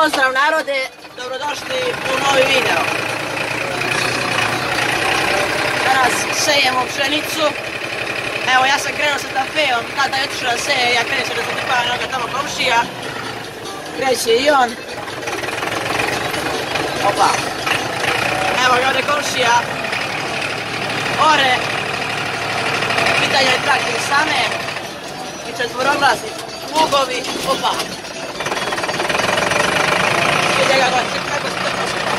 Pozdrav narode, dobrodošli u novi video. Danas sejemo pšenicu. Evo, ja sam krenuo sa tafejom, tata je otišao da seje, ja krenuo da zatrpava noga tamo komšija. Kreće i on. Opa. Evo ga ovdje komšija. Ore. Pitanja je traktor same. I četvoroglasni plugovi. Opa. Vidje ga kako se to postupa.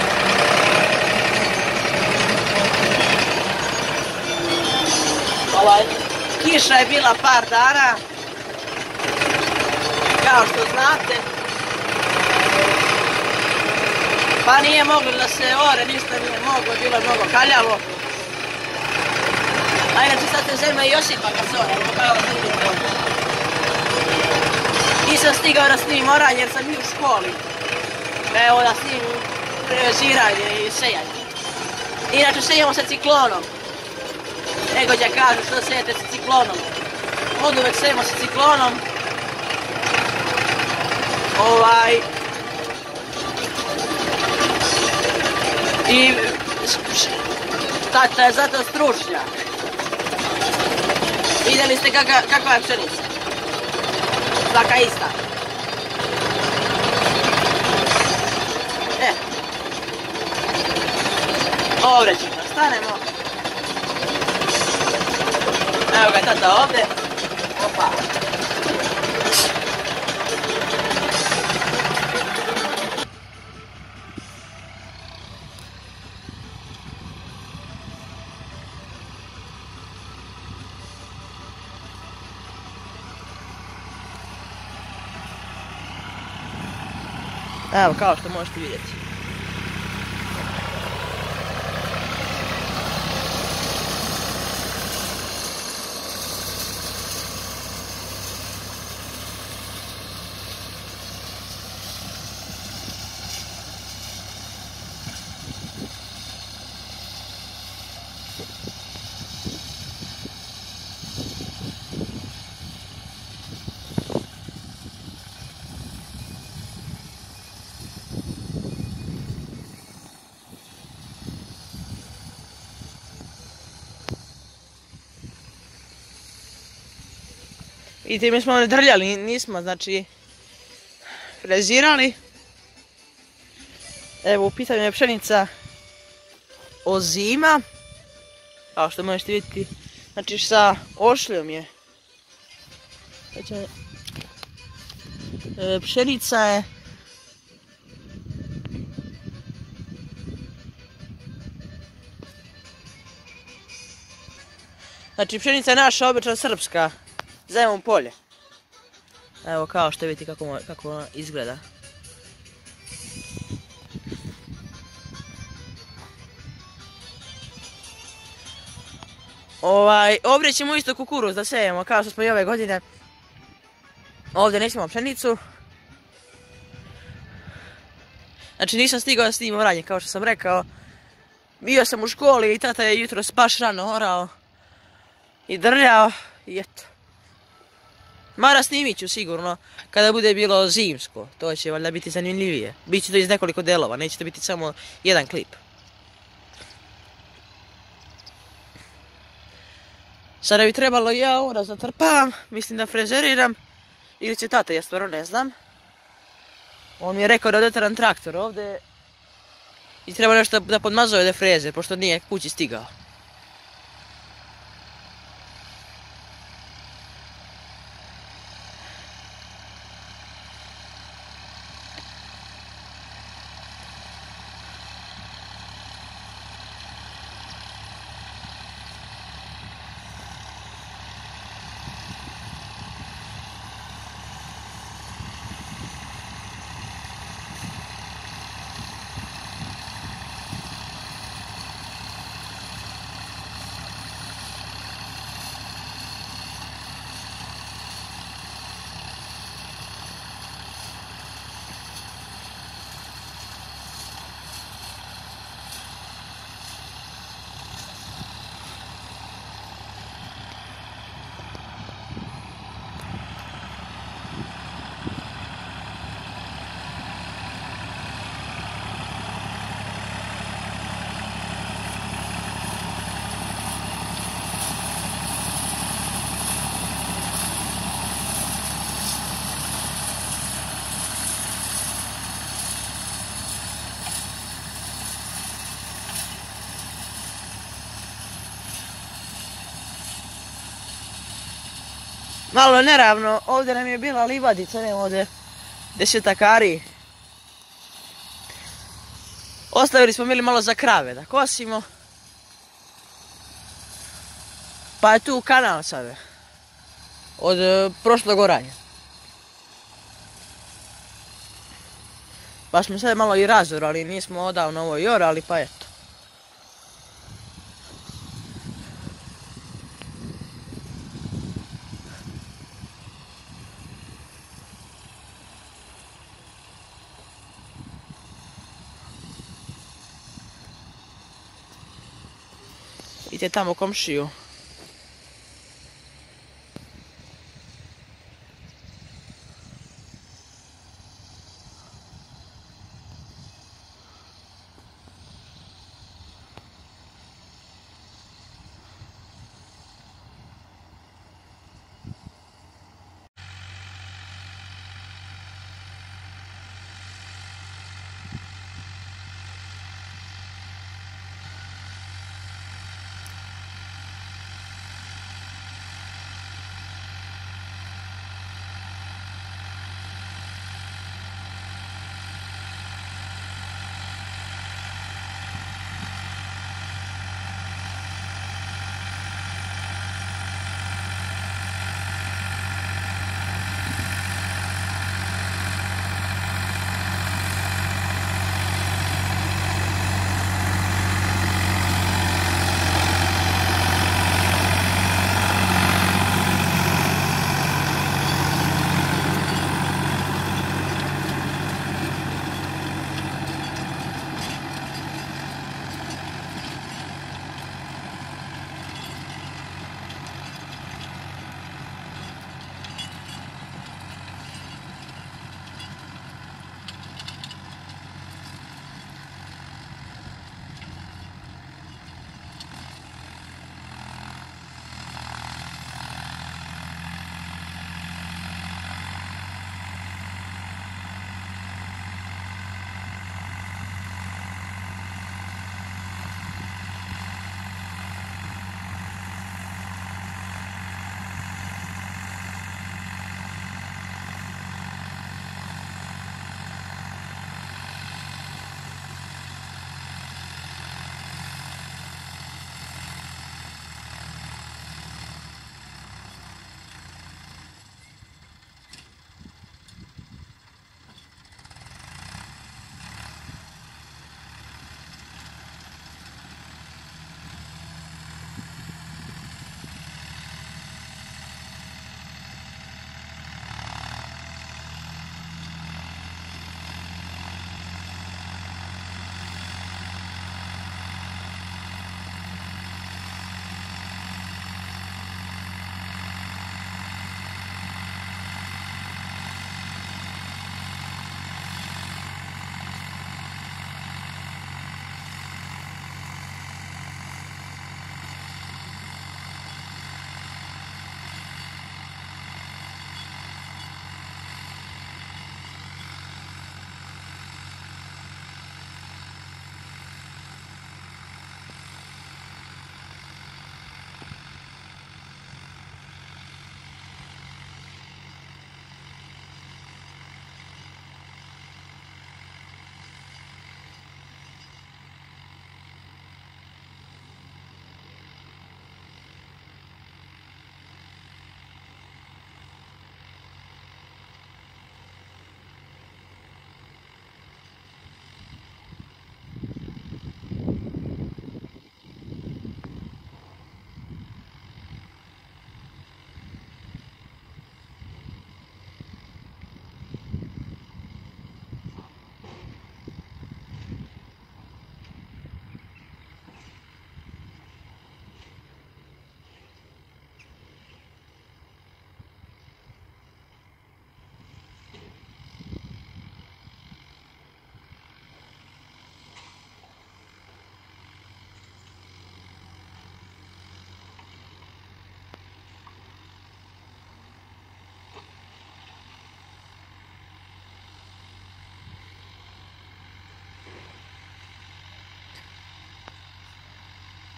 Kiša je bila par dana. Kao što znate. Pa nije moglo da se ore, ništa nije moglo, bilo je mnogo kaljavo. A inače sad se zemlja i osipa kad se ore, kao što vidite ovdje. Nisam stigao da snimim oranje jer sam i u školi. Evo da snimim freziranje i sejanje. Inače sejemo sa ciklonom. Negođa kažu što sejete sa ciklonom. Od uvek sejemo sa ciklonom. I tata je zato stručnjak. Vidjeli ste kakva je pšenica. Svaka ista. Ovdje ćemo, stanemo. Evo ga tata ovdje. Opa. Evo, kao što možete vidjeti. Vidite, mi smo ne drljali, nismo, znači, frezirali. Evo, u pitanju je pšenica ozima. Kao što možete vidjeti, znači sa ošljom je. Pšenica je pšenica je naša obična srpska. Zemun polje. Evo kao što vidite kako ona izgleda. Ovdje ćemo isto kukuruz da sejemo kao što smo i ove godine. Ovdje nećemo pšenicu. Znači nisam stigao da snimam oranje kao što sam rekao. Bio sam u školi i tata je jutros baš rano orao i drljao i eto. Mara snimit ću sigurno kada bude bilo zimsko, to će valjda biti zanimljivije. Biće to iz nekoliko delova, neće to biti samo jedan klip. Sada bi trebalo ja ovo da zatrpavam, mislim da frezeriram. Ili će tata, ja stvarno ne znam. On mi je rekao da doteram traktor ovdje. I treba nešto da podmazuje da freze, pošto nije kući stigao. Malo je neravno, ovdje nam je bila livadica, nema ovdje 10 kari. Ostavili smo bili malo za krave da kosimo. Pa je tu kanal sada. Od prošlog oranja. Pa smo sad malo i razorali, nismo odavno ovo i orali, pa eto. Idite tamo komšiju.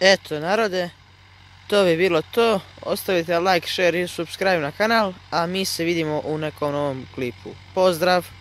Eto, narode, To bi bilo to. Ostavite like, share i subscribe na kanal, a mi se vidimo u nekom novom klipu. Pozdrav!